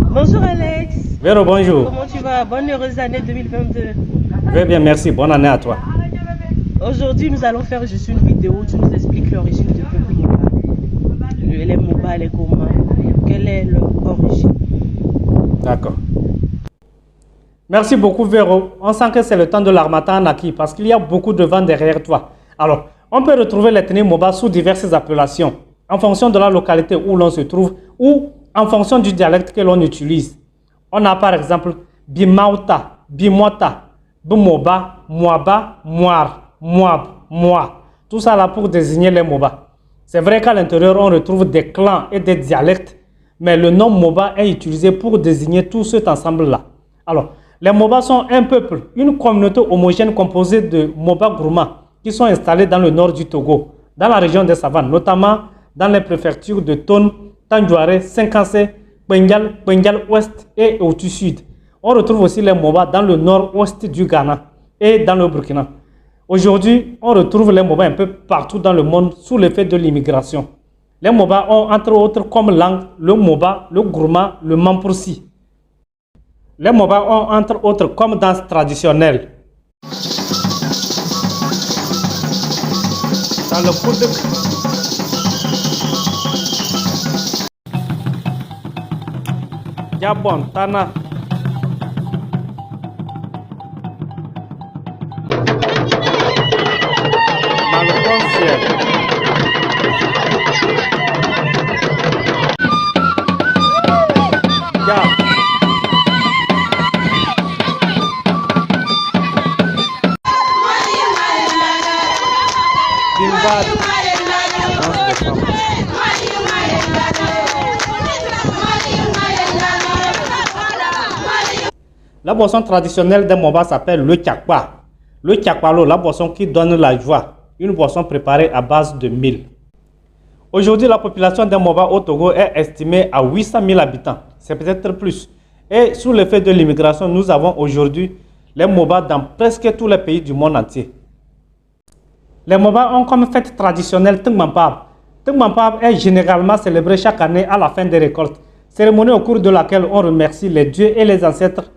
Bonjour Alex. Véro, bonjour. Comment tu vas? Bonne heureuse année 2022. Je vais bien, merci. Bonne année à toi. Aujourd'hui, nous allons faire juste une vidéo où tu nous expliques l'origine du peuple Moba. Les Moba, les Gourma. Quelle est leur origine? D'accord. Merci beaucoup Véro. On sent que c'est le temps de l'harmattan acquis parce qu'il y a beaucoup de vent derrière toi. Alors, on peut retrouver l'ethnie Moba sous diverses appellations en fonction de la localité où l'on se trouve ou en fonction du dialecte que l'on utilise. On a par exemple Bimauta, Bimota, Bumoba, Moaba, Moar, Moab, Moa. Tout ça là pour désigner les Moba. C'est vrai qu'à l'intérieur on retrouve des clans et des dialectes, mais le nom Moba est utilisé pour désigner tout cet ensemble là. Alors, les Moba sont un peuple, une communauté homogène composée de Moba Gourma qui sont installés dans le nord du Togo, dans la région des savanes, notamment dans les préfectures de Tone, Tandjouaré, Senkassé, Bengal Ouest et Outu Sud. On retrouve aussi les Moba dans le nord-ouest du Ghana et dans le Burkina. Aujourd'hui, on retrouve les Moba un peu partout dans le monde sous l'effet de l'immigration. Les Moba ont entre autres comme langue le Moba, le Gourma, le Mampoursi. Les Moba ont entre autres comme danse traditionnelle dans le Koudek, Gabon, Tana, Malconciel, Gab, Bimbad. La boisson traditionnelle des Moba s'appelle le Tchakpa. Le Tchakpalo, la boisson qui donne la joie, une boisson préparée à base de mil. Aujourd'hui, la population des Moba au Togo est estimée à 800 000 habitants. C'est peut-être plus. Et sous l'effet de l'immigration, nous avons aujourd'hui les Moba dans presque tous les pays du monde entier. Les Moba ont comme fête traditionnelle Tengmampab. Tengmampab est généralement célébré chaque année à la fin des récoltes. Cérémonie au cours de laquelle on remercie les dieux et les ancêtres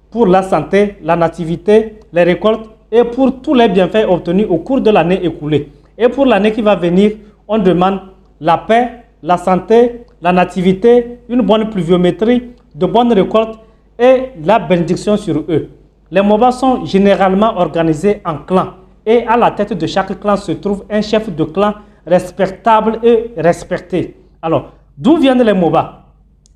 pour la santé, la nativité, les récoltes et pour tous les bienfaits obtenus au cours de l'année écoulée. Et pour l'année qui va venir, on demande la paix, la santé, la nativité, une bonne pluviométrie, de bonnes récoltes et la bénédiction sur eux. Les Moba sont généralement organisés en clans et à la tête de chaque clan se trouve un chef de clan respectable et respecté. Alors, d'où viennent les Moba?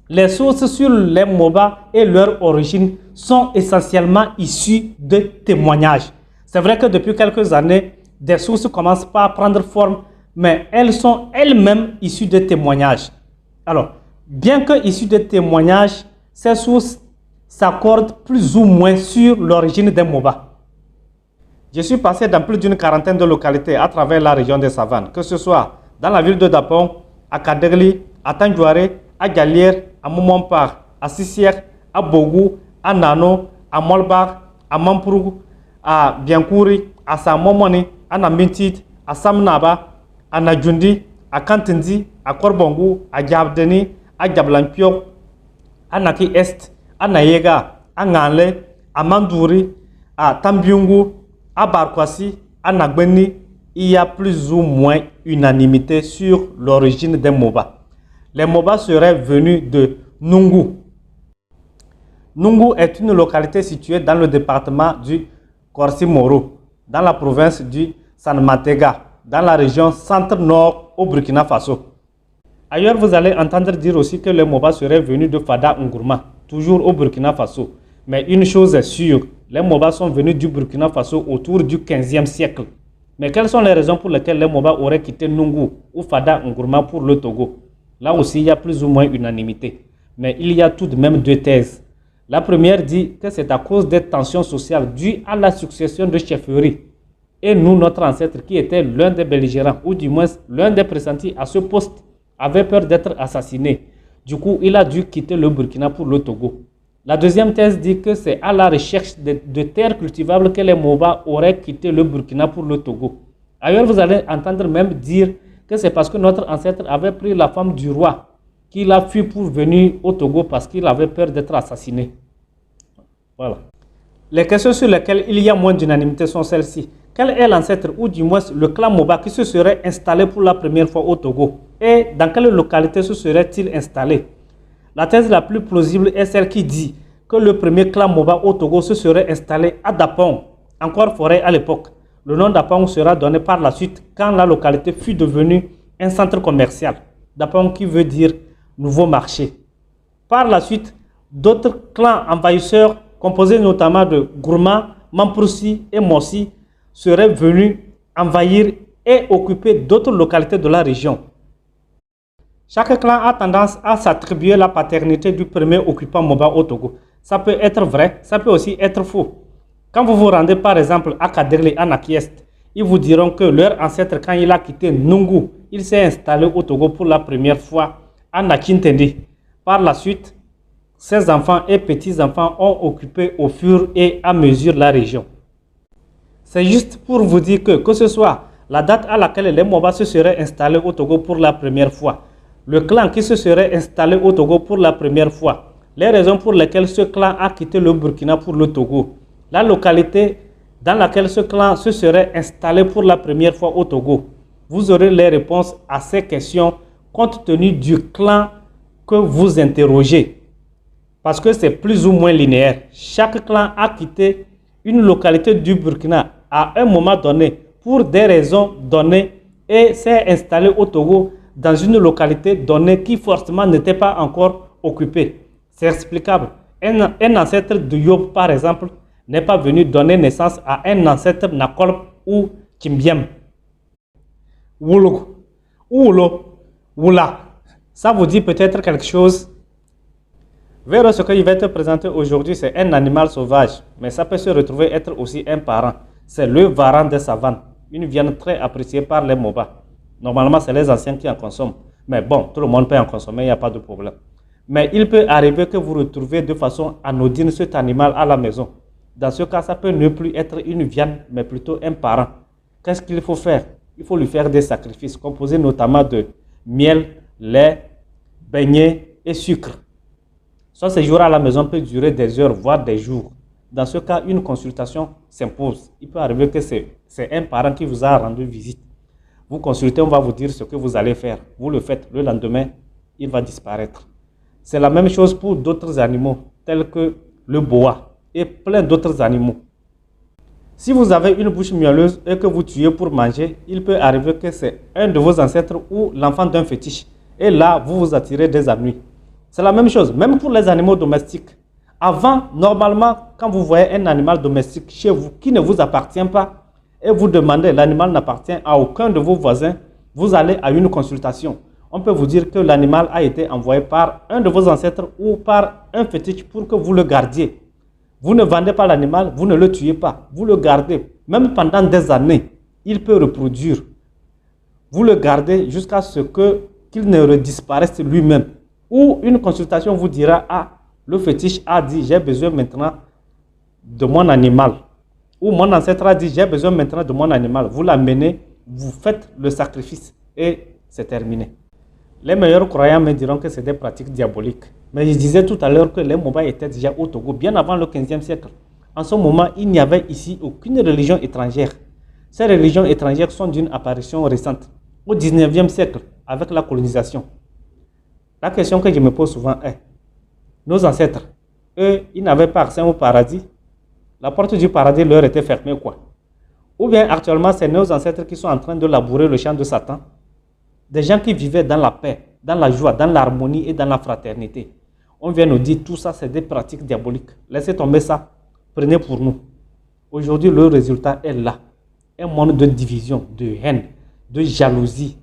Les sources sur les Moba et leur origine sont essentiellement issues de témoignages. C'est vrai que depuis quelques années, des sources commencent pas à prendre forme, mais elles sont elles-mêmes issues de témoignages. Alors, bien que issues de témoignages, ces sources s'accordent plus ou moins sur l'origine des Moba. Je suis passé dans plus d'une quarantaine de localités à travers la région des savanes, que ce soit dans la ville de Dapong, à Kadegli, à Tandjouaré, à Galière, à Moumompar, à Sissiek, à Bogou, à Nano, à Molbar, à Mampourou, à Biankouri, à Samomoni, à Namintit, à Samnaba, à Nadjundi, à Kantindi, à Korbongou, à Diabdeni, à Diablampiok, à Naki Est, à Nayega, à Nganle, à Mandouri, à Tambiungu, à Barkwasi, à Nagbeni. Il y a plus ou moins unanimité sur l'origine des Moba. Les Moba seraient venus de Nungu. Nungu est une localité située dans le département du Korsi-Moro, dans la province du Sanmatega, dans la région centre-nord au Burkina Faso. Ailleurs, vous allez entendre dire aussi que les Moba seraient venus de Fada Ngourma, toujours au Burkina Faso. Mais une chose est sûre, les Moba sont venus du Burkina Faso autour du 15e siècle. Mais quelles sont les raisons pour lesquelles les Moba auraient quitté Nungu ou Fada Ngourma pour le Togo? Là aussi, il y a plus ou moins unanimité. Mais il y a tout de même deux thèses. La première dit que c'est à cause des tensions sociales dues à la succession de chefferies. Et nous, notre ancêtre, qui était l'un des belligérants, ou du moins l'un des pressentis à ce poste, avait peur d'être assassiné. Du coup, il a dû quitter le Burkina pour le Togo. La deuxième thèse dit que c'est à la recherche de terres cultivables que les Moba auraient quitté le Burkina pour le Togo. Ailleurs, vous allez entendre même dire que c'est parce que notre ancêtre avait pris la femme du roi qu'il a fui pour venir au Togo parce qu'il avait peur d'être assassiné. Voilà. Les questions sur lesquelles il y a moins d'unanimité sont celles-ci. Quel est l'ancêtre ou du moins le clan Moba qui se serait installé pour la première fois au Togo? Et dans quelle localité se serait-il installé? La thèse la plus plausible est celle qui dit que le premier clan Moba au Togo se serait installé à Dapong, encore forêt à l'époque. Le nom Dapong sera donné par la suite quand la localité fut devenue un centre commercial. Dapong qui veut dire nouveau marché. Par la suite, d'autres clans envahisseurs composés notamment de Gourma, Mamproussi et Mossi seraient venus envahir et occuper d'autres localités de la région. Chaque clan a tendance à s'attribuer la paternité du premier occupant Moba au Togo. Ça peut être vrai, ça peut aussi être faux. Quand vous vous rendez par exemple à Kaderli, en Akiest, ils vous diront que leur ancêtre, quand il a quitté Nungu, il s'est installé au Togo pour la première fois à Nakintendi. Par la suite, ses enfants et petits-enfants ont occupé au fur et à mesure la région. C'est juste pour vous dire que ce soit la date à laquelle les Moba se seraient installés au Togo pour la première fois, le clan qui se serait installé au Togo pour la première fois, les raisons pour lesquelles ce clan a quitté le Burkina pour le Togo, la localité dans laquelle ce clan se serait installé pour la première fois au Togo. Vous aurez les réponses à ces questions compte tenu du clan que vous interrogez. Parce que c'est plus ou moins linéaire. Chaque clan a quitté une localité du Burkina à un moment donné pour des raisons données et s'est installé au Togo dans une localité donnée qui forcément n'était pas encore occupée. C'est explicable. Un ancêtre de Yob, par exemple, n'est pas venu donner naissance à un ancêtre Nakolp ou Kimbiem. Wulug, Wulo, Wula. Ça vous dit peut-être quelque chose? Vers ce que je vais te présenter aujourd'hui, c'est un animal sauvage, mais ça peut se retrouver être aussi un parent. C'est le varan des savanes, une viande très appréciée par les Moba. Normalement, c'est les anciens qui en consomment. Mais bon, tout le monde peut en consommer, il n'y a pas de problème. Mais il peut arriver que vous retrouviez de façon anodine cet animal à la maison. Dans ce cas, ça peut ne plus être une viande, mais plutôt un parent. Qu'est-ce qu'il faut faire? Il faut lui faire des sacrifices composés notamment de miel, lait, beignets et sucre. Son séjour à la maison peut durer des heures, voire des jours. Dans ce cas, une consultation s'impose. Il peut arriver que c'est un parent qui vous a rendu visite. Vous consultez, on va vous dire ce que vous allez faire. Vous le faites, le lendemain, il va disparaître. C'est la même chose pour d'autres animaux, tels que le boa et plein d'autres animaux. Si vous avez une bouche mielleuse et que vous tuez pour manger, il peut arriver que c'est un de vos ancêtres ou l'enfant d'un fétiche. Et là, vous vous attirez des ennuis. C'est la même chose, même pour les animaux domestiques. Avant, normalement, quand vous voyez un animal domestique chez vous qui ne vous appartient pas, et vous demandez, l'animal n'appartient à aucun de vos voisins, vous allez à une consultation. On peut vous dire que l'animal a été envoyé par un de vos ancêtres ou par un fétiche pour que vous le gardiez. Vous ne vendez pas l'animal, vous ne le tuez pas, vous le gardez. Même pendant des années, il peut reproduire. Vous le gardez jusqu'à ce qu'il ne redisparaisse lui-même. Ou une consultation vous dira, ah, le fétiche a dit, j'ai besoin maintenant de mon animal. Ou mon ancêtre a dit, j'ai besoin maintenant de mon animal. Vous l'amenez, vous faites le sacrifice et c'est terminé. Les meilleurs croyants me diront que c'est des pratiques diaboliques. Mais je disais tout à l'heure que les Moba étaient déjà au Togo, bien avant le 15e siècle. En ce moment, il n'y avait ici aucune religion étrangère. Ces religions étrangères sont d'une apparition récente, au 19e siècle, avec la colonisation. La question que je me pose souvent est, nos ancêtres, eux, ils n'avaient pas accès au paradis. La porte du paradis leur était fermée, quoi. Ou bien actuellement, c'est nos ancêtres qui sont en train de labourer le champ de Satan. Des gens qui vivaient dans la paix, dans la joie, dans l'harmonie et dans la fraternité. On vient nous dire tout ça, c'est des pratiques diaboliques. Laissez tomber ça. Prenez pour nous. Aujourd'hui, le résultat est là. Un monde de division, de haine, de jalousie,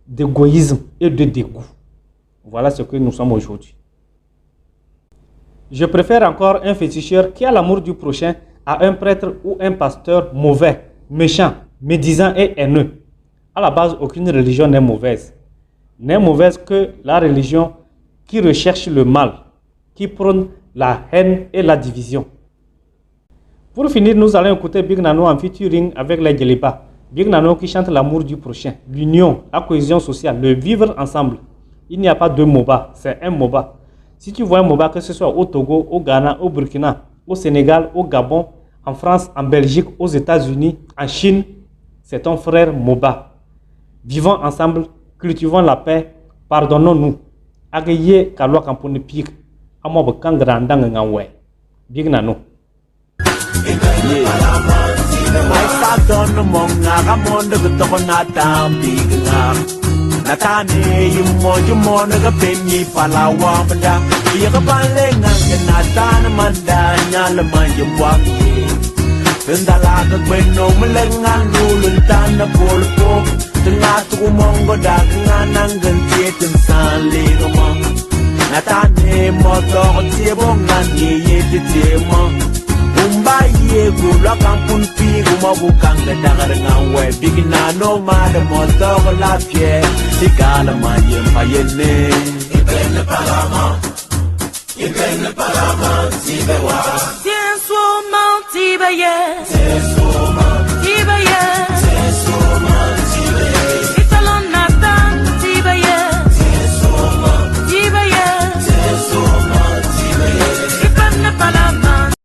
d'égoïsme et de dégoût. Voilà ce que nous sommes aujourd'hui. Je préfère encore un féticheur qui a l'amour du prochain à un prêtre ou un pasteur mauvais, méchant, médisant et haineux. À la base, aucune religion n'est mauvaise. N'est mauvaise que la religion qui recherche le mal, qui prône la haine et la division. Pour finir, nous allons écouter Big Nano en featuring avec les Djeliba. Big Nano qui chante l'amour du prochain, l'union, la cohésion sociale, le vivre ensemble. Il n'y a pas deux MOBA, c'est un MOBA. Si tu vois un MOBA, que ce soit au Togo, au Ghana, au Burkina, au Sénégal, au Gabon, en France, en Belgique, aux États-Unis, en Chine, c'est ton frère MOBA. Vivons ensemble, cultivons la paix, pardonnons-nous. Agayé kalwa kampuni pik, amob kangrandang ngangwe. Big Nano. Natane yumo naga penyi palawa benda iya palenga natana mandanya lemanya waki tendala ka kweno melenga lulun tana polpo tengah tu mongo dagangan ganti tensali romo natane motor tiebongan ye titemo Umbaye gula kampun pi guma bukang dagar ngawe Big Nano mada motor la pie digala maye payene ibene palama tibewa tiens so manti baye